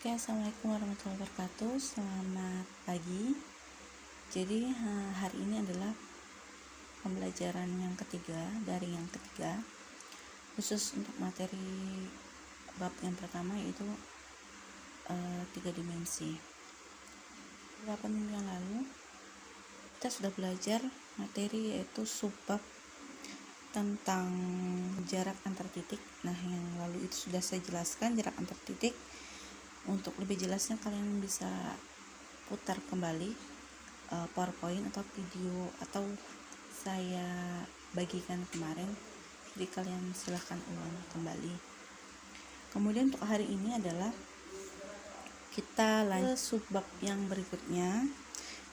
Oke, assalamualaikum warahmatullahi wabarakatuh. Selamat pagi. Jadi hari ini adalah pembelajaran yang ketiga dari yang ketiga, khusus untuk materi bab yang pertama, yaitu 3 dimensi. Beberapa minggu yang lalu kita sudah belajar materi yaitu subbab tentang jarak antar titik. Nah, yang lalu itu sudah saya jelaskan jarak antar titik. Untuk lebih jelasnya kalian bisa putar kembali PowerPoint atau video atau saya bagikan kemarin, jadi kalian silahkan ulang kembali. Kemudian untuk hari ini adalah kita lanjut ke subbab yang berikutnya,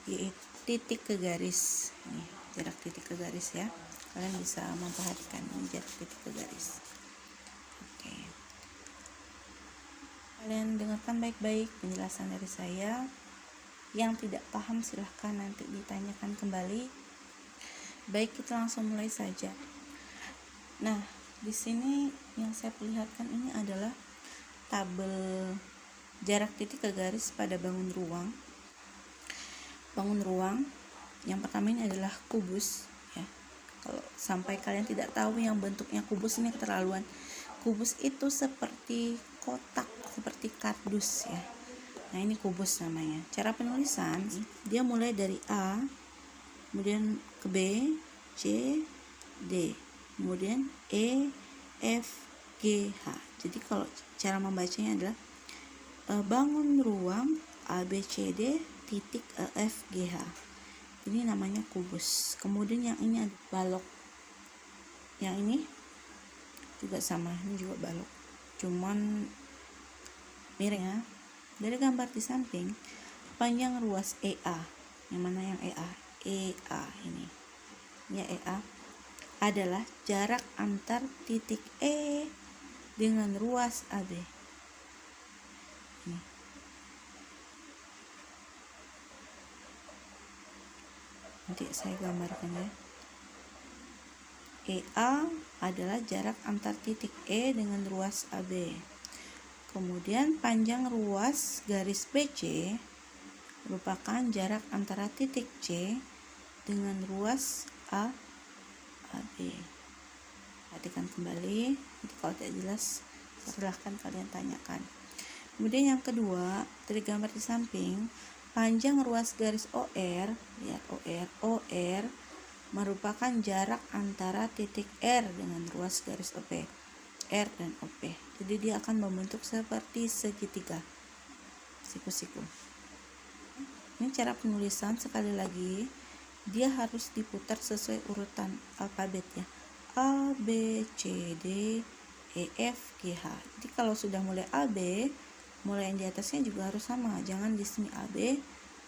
yaitu titik ke garis. Nih, jarak titik ke garis ya, kalian bisa memperhatikan jarak titik ke garis. Oke, kalian dengarkan baik-baik penjelasan dari saya. Yang tidak paham silahkan nanti ditanyakan kembali. Baik, kita langsung mulai saja. Nah, di sini yang saya perlihatkan ini adalah tabel jarak titik ke garis pada bangun ruang. Bangun ruang yang pertama ini adalah kubus ya. Kalau sampai kalian tidak tahu yang bentuknya kubus, ini keterlaluan. Kubus itu seperti kotak, seperti kardus ya. Nah, ini kubus namanya. Cara penulisan, dia mulai dari A, kemudian ke B, C, D, kemudian E, F, G, H. Jadi kalau cara membacanya adalah bangun ruang A, B, C, D, titik E, F, G, H. Ini namanya kubus. Kemudian yang ini ada balok. Yang ini juga sama, ini juga balok. Cuman miring ya. Dari gambar di samping, panjang ruas EA, yang mana yang EA? EA ini ya, EA adalah jarak antar titik E dengan ruas AB. Ini. Nanti saya gambarkan ya. EA adalah jarak antar titik E dengan ruas AB. Kemudian panjang ruas garis BC merupakan jarak antara titik C dengan ruas AB. Perhatikan kembali, jadi kalau tidak jelas silahkan kalian tanyakan. Kemudian yang kedua, dari gambar di samping, panjang ruas garis OR, lihat OR merupakan jarak antara titik R dengan ruas garis OP, R dan OP. Jadi dia akan membentuk seperti segitiga, siku-siku. Ini cara penulisan, sekali lagi dia harus diputar sesuai urutan alfabet ya, A, B, C, D, E, F, G, H. Jadi kalau sudah mulai AB, mulai yang di atasnya juga harus sama. Jangan di sini AB,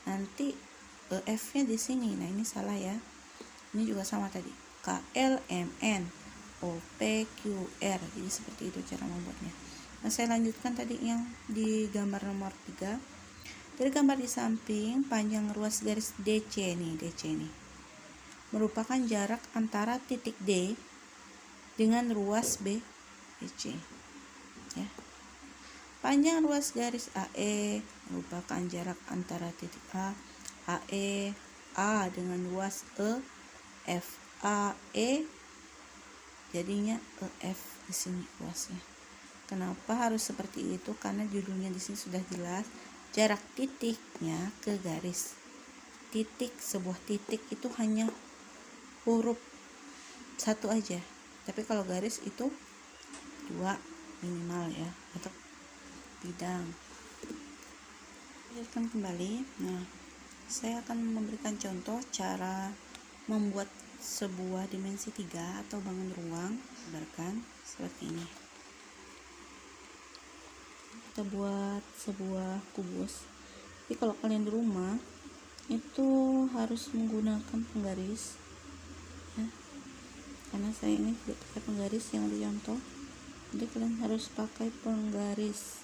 nanti F nya di sini. Nah, ini salah ya. Ini juga sama tadi, K, L, M, N, O, P, Q, R. Jadi seperti itu cara membuatnya. Nah, saya lanjutkan tadi yang di gambar nomor 3. Dari gambar di samping, panjang ruas garis DC nih, merupakan jarak antara titik D dengan ruas B, BC. Ya. Panjang ruas garis AE merupakan jarak antara titik A, AE, A dengan ruas E, F, AE, jadinya EF di sini ruasnya. Kenapa harus seperti itu? Karena judulnya di sini sudah jelas, jarak titiknya ke garis. Titik, sebuah titik itu hanya huruf satu aja, tapi kalau garis itu 2 minimal ya, atau bidang. Lihatkan kembali. Nah, saya akan memberikan contoh cara membuat sebuah dimensi 3 atau bangun ruang. Gambarkan seperti ini. Kita buat sebuah kubus. Tapi kalau kalian di rumah itu harus menggunakan penggaris ya, karena saya ini tidak pakai penggaris yang dicontoh, jadi kalian harus pakai penggaris.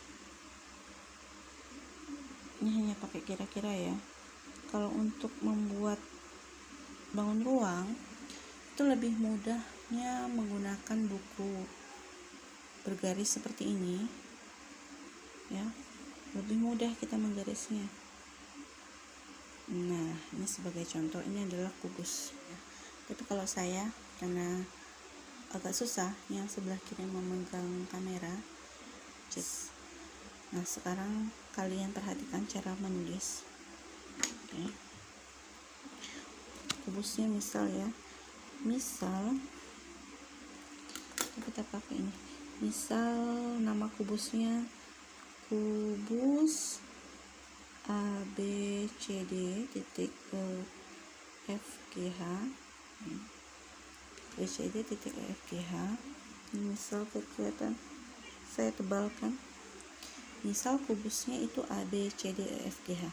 Ini hanya pakai kira-kira ya. Kalau untuk membuat bangun ruang itu lebih mudahnya menggunakan buku bergaris seperti ini ya, lebih mudah kita menggarisnya. Nah, ini sebagai contoh, ini adalah kubus ya. Tapi kalau saya, karena agak susah yang sebelah kiri memegang kamera, nah sekarang kalian perhatikan cara menulis. Oke. Kubusnya misal ya, kita pakai ini, misal nama kubusnya kubus ABCD titik EFGH, BCD titik EFGH. Ini misal kelihatan saya tebalkan, misal kubusnya itu ABCD EFGH.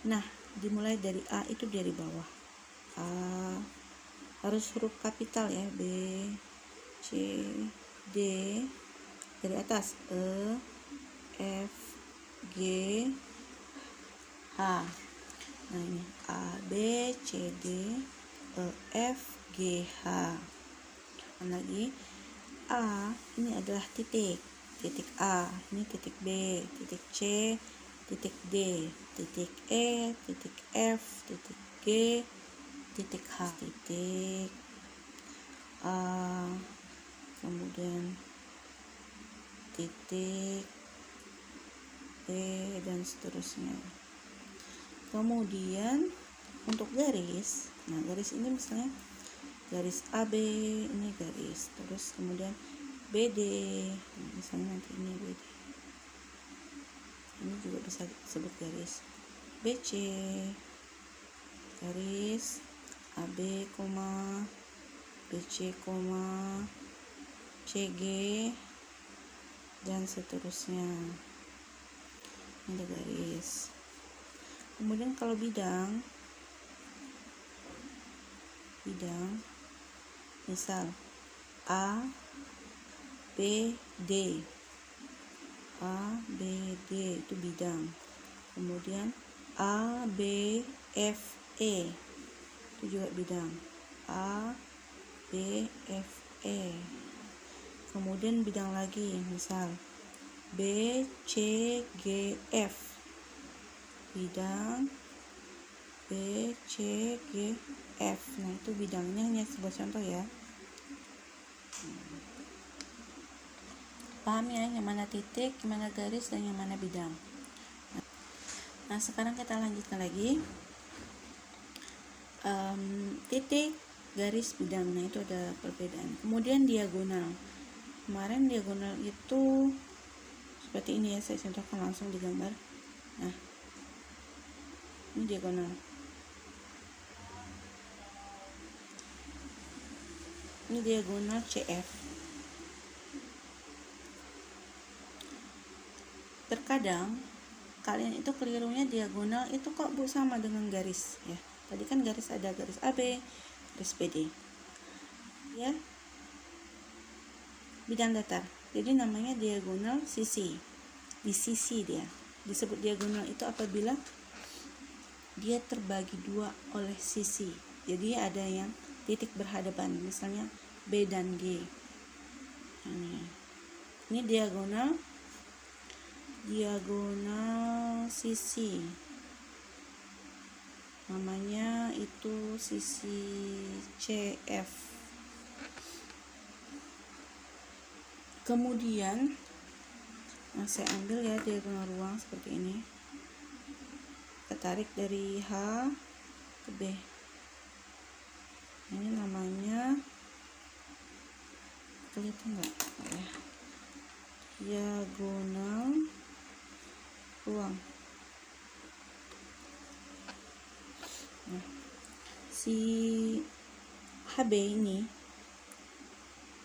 Nah, dimulai dari A itu dari bawah, A harus huruf kapital ya, B C D dari atas, E F G H. Nah ini A B C D E F G H. Lagi A ini adalah titik A, ini titik B, titik C, titik D, titik E, titik F, titik G, titik H, titik A, kemudian titik B, dan seterusnya. Kemudian untuk garis, nah garis ini misalnya garis AB, ini garis, terus kemudian BD, nah, misalnya nanti ini BD, ini juga bisa disebut garis, BC, garis AB, BC, CG, dan seterusnya. Ini ada garis. Kemudian kalau bidang misal A B D itu bidang. Kemudian A B F E itu juga bidang, A B F E. Kemudian bidang lagi, misal B C G F, bidang B C G F. Nah itu bidangnya, hanya sebuah contoh ya. Paham ya, yang mana titik, yang mana garis, dan yang mana bidang. Nah sekarang kita lanjutkan lagi. Titik, garis, bidang, nah itu ada perbedaan. Kemudian diagonal, kemarin diagonal itu seperti ini ya, saya contohkan langsung di gambar. Nah ini diagonal, ini diagonal CF. Terkadang kalian itu kelirunya diagonal itu kok Bu sama dengan garis ya. Tadi kan garis ada garis AB, garis BD ya, bidang datar, jadi namanya diagonal sisi, di sisi dia disebut diagonal itu apabila dia terbagi dua oleh sisi, jadi ada yang titik berhadapan, misalnya B dan G. Ini diagonal sisi, namanya itu sisi CF. Kemudian saya ambil ya diagonal ruang seperti ini, kita tarik dari H ke B, ini namanya, kelihatan nggak ya, diagonal ruang. Nah, si HB ini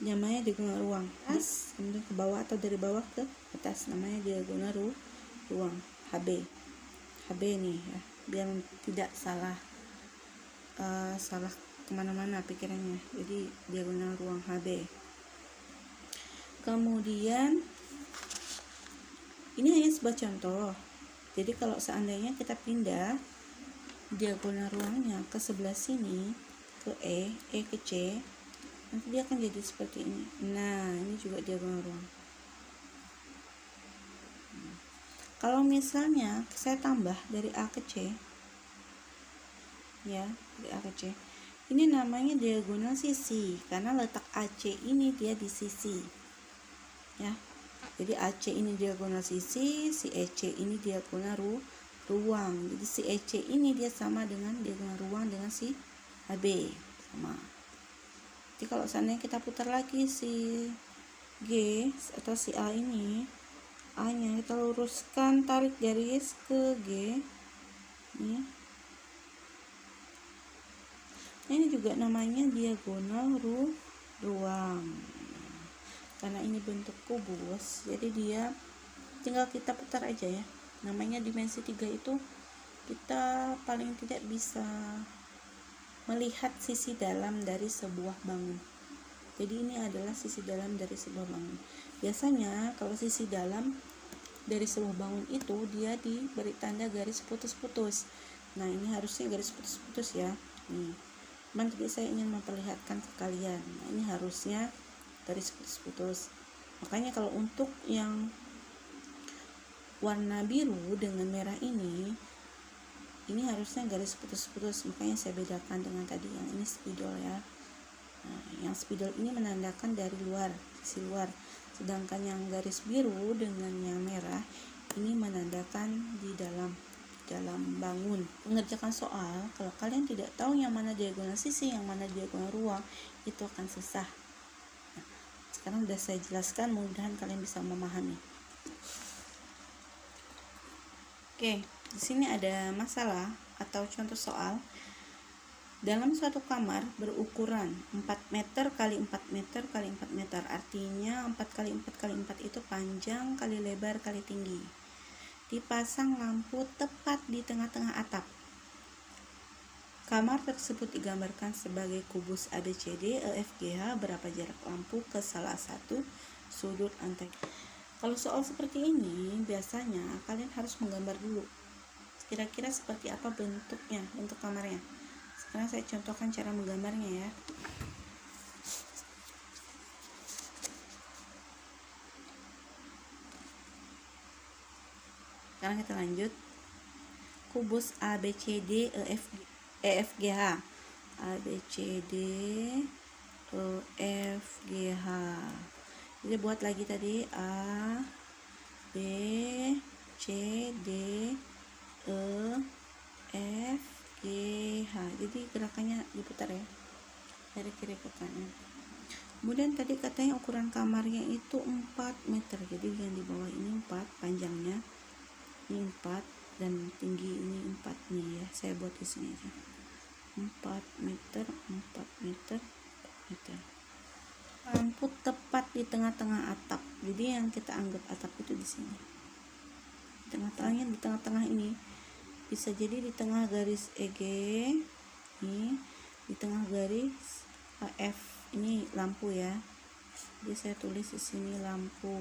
namanya diagonal ruang, atas kemudian ke bawah atau dari bawah ke atas, namanya diagonal ruang HB nih ya, biar tidak salah kemana-mana pikirannya, jadi diagonal ruang HB. Kemudian ini hanya sebuah contoh, jadi kalau seandainya kita pindah diagonal ruangnya ke sebelah sini, ke E ke C, nanti dia akan jadi seperti ini. Nah ini juga diagonal ruang. Kalau misalnya saya tambah dari A ke C, ya, dari A ke C, ini namanya diagonal sisi, karena letak AC ini dia di sisi, ya. Jadi AC ini diagonal sisi, si EC ini diagonal ruang. Jadi si EC ini dia sama dengan diagonal ruang dengan si AB, sama. Jadi kalau seandainya kita putar lagi si G atau si A ini, A nya kita luruskan, tarik garis ke G ini. Ini juga namanya diagonal ruang, karena ini bentuk kubus, jadi dia tinggal kita putar aja ya. Namanya dimensi 3 itu kita paling tidak bisa melihat sisi dalam dari sebuah bangun. Jadi ini adalah sisi dalam dari sebuah bangun. Biasanya kalau sisi dalam dari sebuah bangun itu dia diberi tanda garis putus-putus. Nah, ini harusnya garis putus-putus ya. Nih. Cuman tadi saya ingin memperlihatkan ke kalian. Nah, ini harusnya garis putus-putus. Makanya kalau untuk yang warna biru dengan merah ini harusnya garis putus-putus. Makanya saya bedakan dengan tadi yang ini spidol ya. Nah, yang spidol ini menandakan dari luar, sisi luar. Sedangkan yang garis biru dengan yang merah ini menandakan di dalam bangun. Mengerjakan soal, kalau kalian tidak tahu yang mana diagonal sisi, yang mana diagonal ruang, itu akan susah. Nah, sekarang sudah saya jelaskan, mudah-mudahan kalian bisa memahami. Oke, di sini ada masalah atau contoh soal. Dalam suatu kamar berukuran 4 meter kali 4 meter kali 4 meter, artinya 4 kali 4 kali 4 itu panjang kali lebar kali tinggi. Dipasang lampu tepat di tengah-tengah atap. Kamar tersebut digambarkan sebagai kubus ABCD EFGH. Berapa jarak lampu ke salah satu sudut lantai? Kalau soal seperti ini, biasanya kalian harus menggambar dulu. Kira-kira seperti apa bentuknya, bentuk kamarnya. Sekarang saya contohkan cara menggambarnya ya. Sekarang kita lanjut. Kubus ABCD EFGH. ABCD EFGH. Jadi buat lagi tadi A B C D E F G H. Jadi gerakannya diputar ya, dari kiri ke kanan. Kemudian tadi katanya ukuran kamarnya itu 4 meter. Jadi yang di bawah ini 4 panjangnya, ini 4 dan tinggi ini 4 nih ya. Saya buat di sini aja. 4 meter, 4 meter, 4 meter. Lampu tepat di tengah-tengah atap. Jadi yang kita anggap atap itu di sini. Tengah-tengahnya di tengah-tengah ini. Bisa jadi di tengah garis EG ini, di tengah garis AF ini lampu ya. Jadi saya tulis di sini lampu.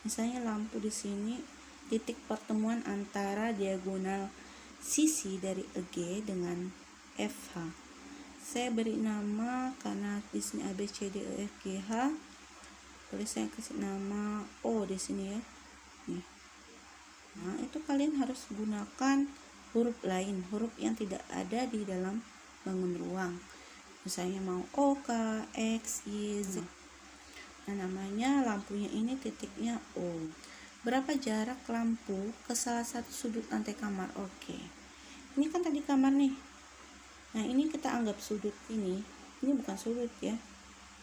Misalnya lampu di sini titik pertemuan antara diagonal sisi dari EG dengan FH. Saya beri nama karena di sini ABCDEFGH. Boleh saya kasih nama O di sini ya. Nih. Nah, itu kalian harus gunakan huruf lain, huruf yang tidak ada di dalam bangun ruang. Misalnya mau O, K, X, Y, Z. Nah, namanya lampunya ini titiknya O. Berapa jarak lampu ke salah satu sudut lantai kamar? Oke. Ini kan tadi kamar nih. Nah, ini kita anggap sudut ini bukan sudut ya.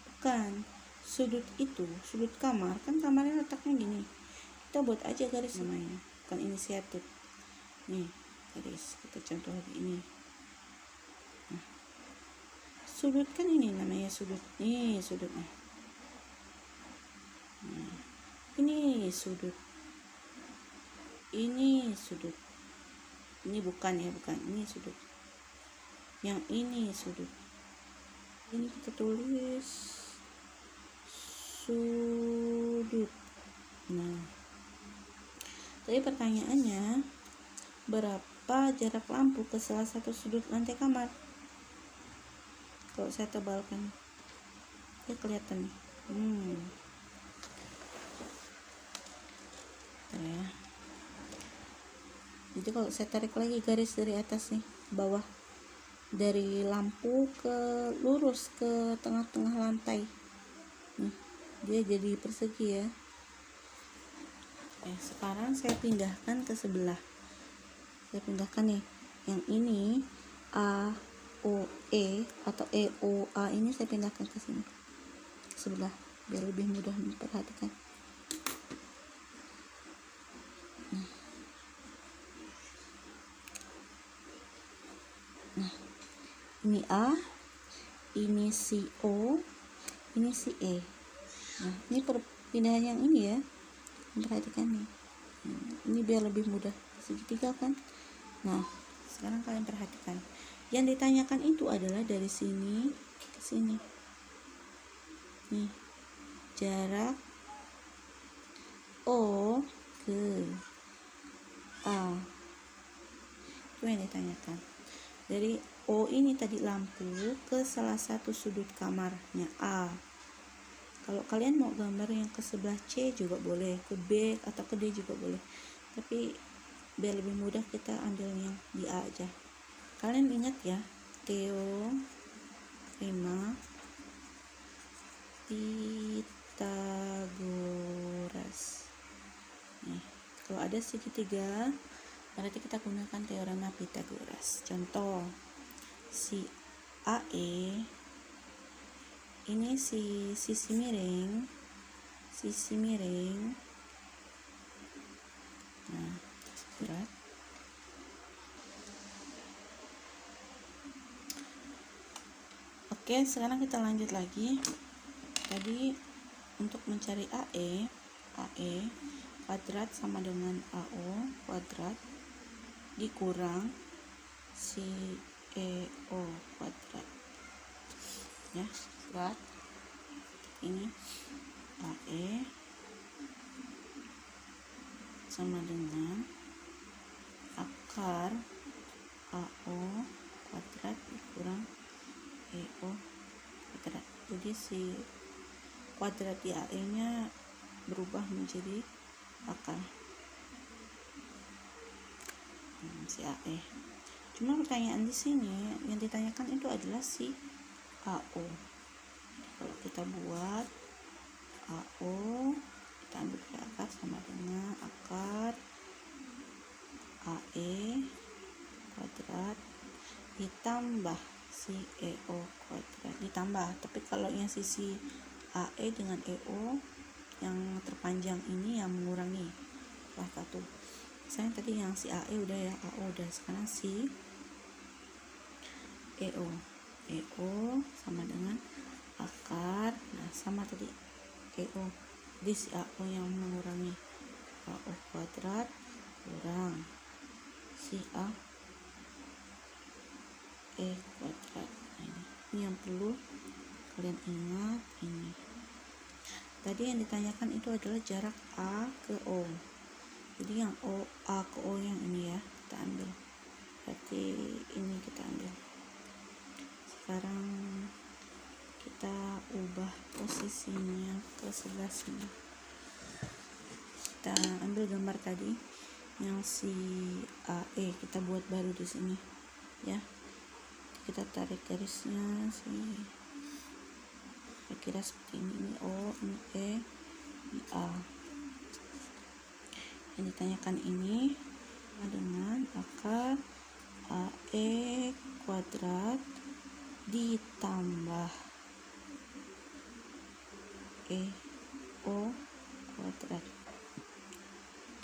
Bukan. Sudut itu, sudut kamar, kan kamarnya letaknya gini. Kita buat aja garis namanya. Bukan inisiatif. Nih, garis. Kita contoh lagi ini. Nah, sudut kan ini namanya sudut. Nih, sudutnya. Nah, ini sudut. Ini sudut. Ini bukan ya, bukan. Ini sudut. Yang ini sudut. Ini kita tulis sudut. Nah, tadi pertanyaannya, berapa jarak lampu ke salah satu sudut lantai kamar? Kalau saya tebalkan, ya kelihatan nih. Bentar ya. Jadi kalau saya tarik lagi garis dari atas nih ke bawah, dari lampu ke lurus ke tengah-tengah lantai nih, dia jadi persegi ya. Sekarang saya pindahkan ke sebelah. Saya pindahkan nih, yang ini A O E atau E O A ini saya pindahkan ke sini, ke sebelah, biar lebih mudah memperhatikan. Nah, ini A, ini si O, ini si E. Nah, ini perpindahan yang ini ya, perhatikan nih. Ini biar lebih mudah, segitiga kan. Nah, sekarang kalian perhatikan, yang ditanyakan itu adalah dari sini ke sini nih, jarak O ke A, itu yang ditanyakan. Dari O ini tadi lampu ke salah satu sudut kamarnya A. Kalau kalian mau gambar yang ke sebelah C juga boleh, ke B atau ke D juga boleh, tapi biar lebih mudah kita ambil yang di A aja. Kalian ingat ya, teorema Pythagoras. Nih, kalau ada segitiga berarti kita gunakan teorema Pythagoras. Contoh, si AE ini sisi miring, nah berat. Oke, sekarang kita lanjut lagi. Tadi untuk mencari AE kuadrat sama dengan AO kuadrat dikurang CEO kuadrat ya, buat ini AE sama dengan akar AO kuadrat dikurang EO kuadrat. Jadi si kuadrat di AE nya berubah menjadi akar si AE. Cuma pertanyaan di sini yang ditanyakan itu adalah si AO. Kalau kita buat AO, kita ambil ke akar sama dengan akar AE kuadrat ditambah si EO kuadrat ditambah. Tapi kalau yang sisi AE dengan EO yang terpanjang ini yang mengurangi salah satu. Misalnya tadi yang si AE udah ya, AO udah, sekarang si EO sama dengan akar, nah sama tadi EO, jadi si AO yang mengurangi AO kuadrat kurang si AE kuadrat. Nah, ini yang perlu kalian ingat. Ini tadi yang ditanyakan itu adalah jarak A ke O, jadi yang A ke O yang ini ya kita ambil, berarti ini kita ambil. Sekarang kita ubah posisinya ke sebelah sini, kita ambil gambar tadi yang si AE, kita buat baru di sini ya, kita tarik garisnya kira-kira seperti ini O, ini E, ini A. Yang ditanyakan ini dengan akar AE kuadrat ditambah EO kuadrat.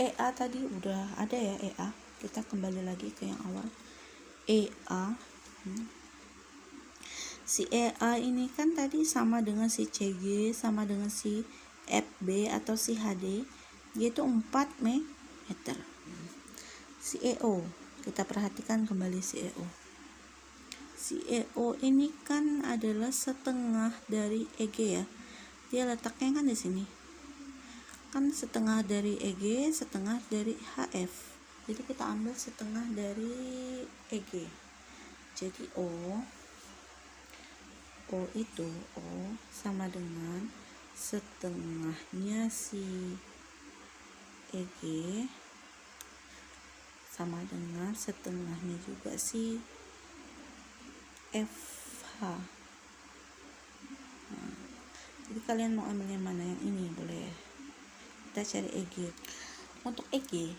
EA tadi udah ada ya, EA. Kita kembali lagi ke yang awal. EA. Si EA ini kan tadi sama dengan si CG, sama dengan si FB atau si HD, yaitu 4 meter. Si EO, kita perhatikan kembali si EO. Si EO ini kan adalah setengah dari EG ya. Dia letaknya kan di sini. Kan setengah dari EG, setengah dari HF. Jadi kita ambil setengah dari EG. Jadi O itu sama dengan setengahnya si EG sama dengan setengahnya juga si FH. Nah, jadi kalian mau ambil yang mana? Yang ini boleh. Kita cari EG. Untuk EG,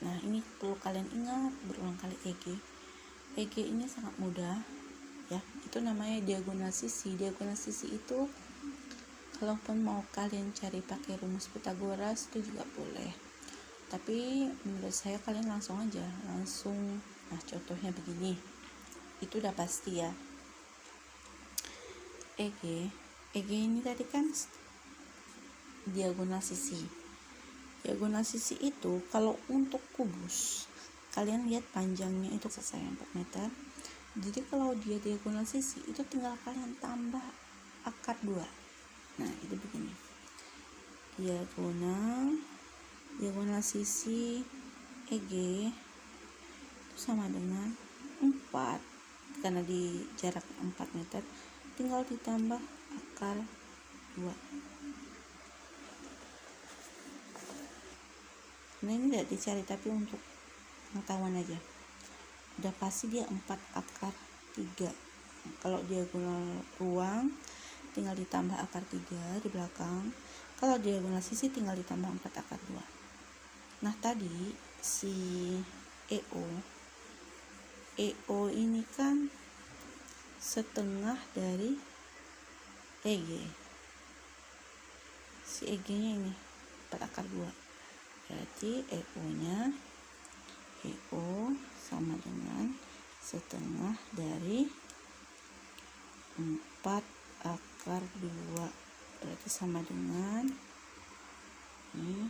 nah ini perlu kalian ingat berulang kali EG. EG ini sangat mudah ya, itu namanya diagonal sisi. Diagonal sisi itu kalaupun mau kalian cari pakai rumus Pythagoras itu juga boleh, tapi menurut saya kalian langsung aja nah contohnya begini, itu udah pasti ya. EG ini tadi kan diagonal sisi. Diagonal sisi itu kalau untuk kubus kalian lihat panjangnya itu selesai 4 meter. Jadi kalau dia diagonal sisi itu tinggal kalian tambah akar 2. Nah itu begini, diagonal sisi EG itu sama dengan 4, karena di jarak 4 meter tinggal ditambah akar 2. Nah ini tidak dicari, tapi untuk pengetahuan aja, udah pasti dia 4 akar 3. Nah, kalau diagonal ruang tinggal ditambah akar 3 di belakang, kalau diagonal sisi tinggal ditambah 4 akar 2. Nah tadi si EO ini kan setengah dari EG, si EG nya ini 4 akar 2, berarti EO sama dengan setengah dari 4 akar 2, berarti sama dengan ini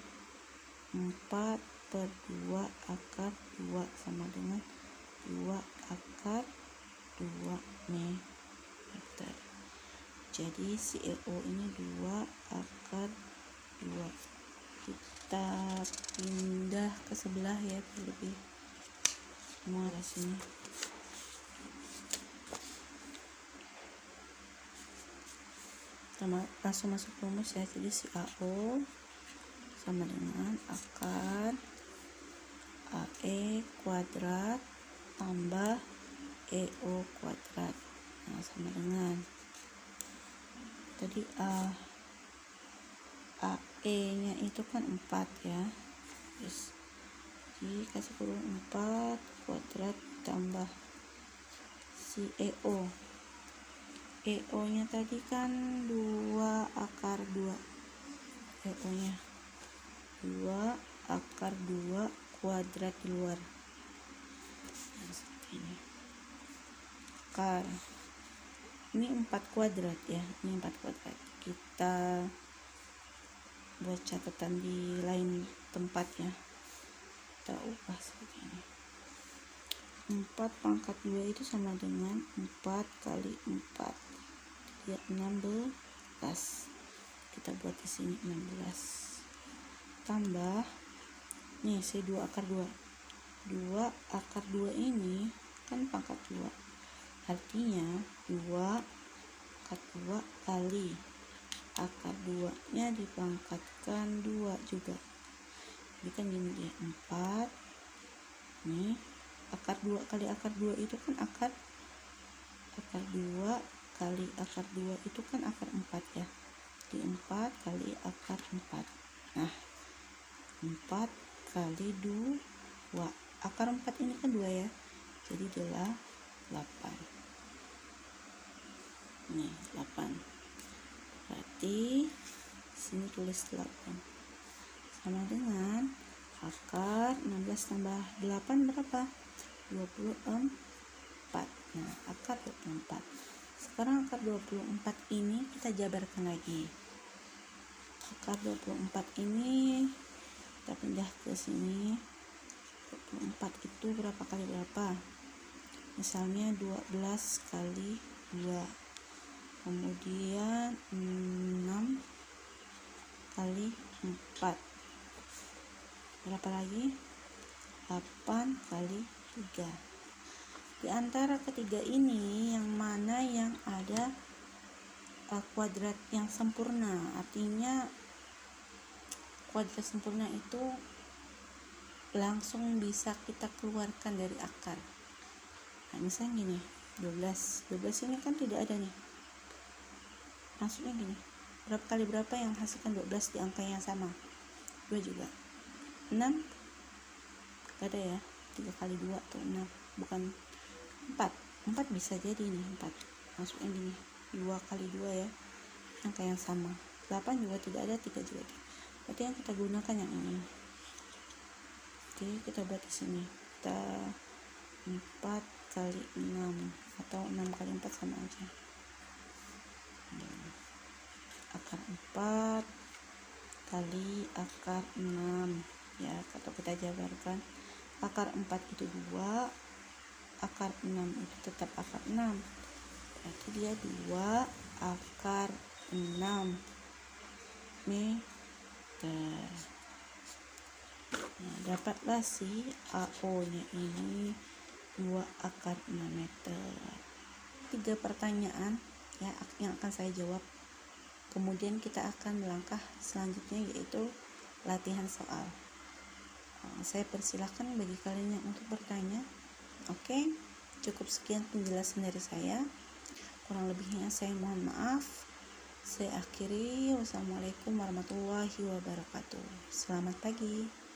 4/2 akar 2 sama dengan 2 akar 2 meter. Jadi si EO ini 2 akar 2. Kita pindah ke sebelah ya, lebih semua ke sini. Langsung masuk rumus ya. Jadi si AO sama dengan akar AE kuadrat tambah EO kuadrat. Nah sama dengan tadi AE nya itu kan 4 ya, terus jadi kasih kurung 4 kuadrat tambah si EO nya tadi kan 2 akar 2, EO nya 2 akar 2 kuadrat di luar. Nah, seperti ini. Akar ini 4 kuadrat ya, ini 4 kuadrat. Kita buat catatan di lain tempat ya, kita ubah seperti ini. 4 pangkat 2 itu sama dengan 4 kali 4 ya 16. Kita buat di sini 16 tambah nih si 2 akar 2. 2 akar 2 ini kan pangkat 2, artinya 2 akar 2 kali akar 2 nya dipangkatkan 2 juga. Jadi kan gini ya, 4 nih akar 2 kali akar 2 itu kan akar 2 kali akar 2 itu kan akar 4 ya. Di 4 kali akar 4. Nah 4 kali 2, akar 4 ini kan 2 ya, jadi adalah 8. Nih 8, berarti sini tulis 8 sama dengan akar 16 tambah 8 berapa? 24. Nah akar 24. Sekarang akar 24 ini kita jabarkan lagi. Akar 24 ini kita pindah ke sini. 24 itu berapa kali berapa? Misalnya 12 kali 2, kemudian 6 kali 4, berapa lagi? 8 kali 3. Di antara ketiga ini yang mana yang ada kuadrat yang sempurna, artinya kuadrat sempurna itu langsung bisa kita keluarkan dari akar. Nah, misalnya gini, 12 ini kan tidak ada nih. Maksudnya gini, berapa kali berapa yang hasilkan 12 di angka yang sama? 2 juga. 6 gak ada ya, 3 kali 2 atau 6, bukan 4 bisa jadi nih 4. Maksudnya gini, 2 kali 2 ya, angka yang sama. 8 juga tidak ada, 3 juga ada. Berarti yang kita gunakan yang ini. Oke, kita buat di sini. Kita 4 kali 6 atau 6 kali 4 sama aja. Akar 4 kali akar 6 ya, atau kita jabarkan akar 4 itu 2, akar 6 itu tetap akar 6, berarti dia 2 akar 6 meter. Nah, dapatlah si AO nya ini 2 akar 6 meter. 3 pertanyaan ya yang akan saya jawab. Kemudian kita akan melangkah selanjutnya, yaitu latihan soal. Saya persilahkan bagi kalian yang untuk bertanya. Oke, cukup sekian penjelasan dari saya. Kurang lebihnya saya mohon maaf. Saya akhiri. Wassalamualaikum warahmatullahi wabarakatuh. Selamat pagi.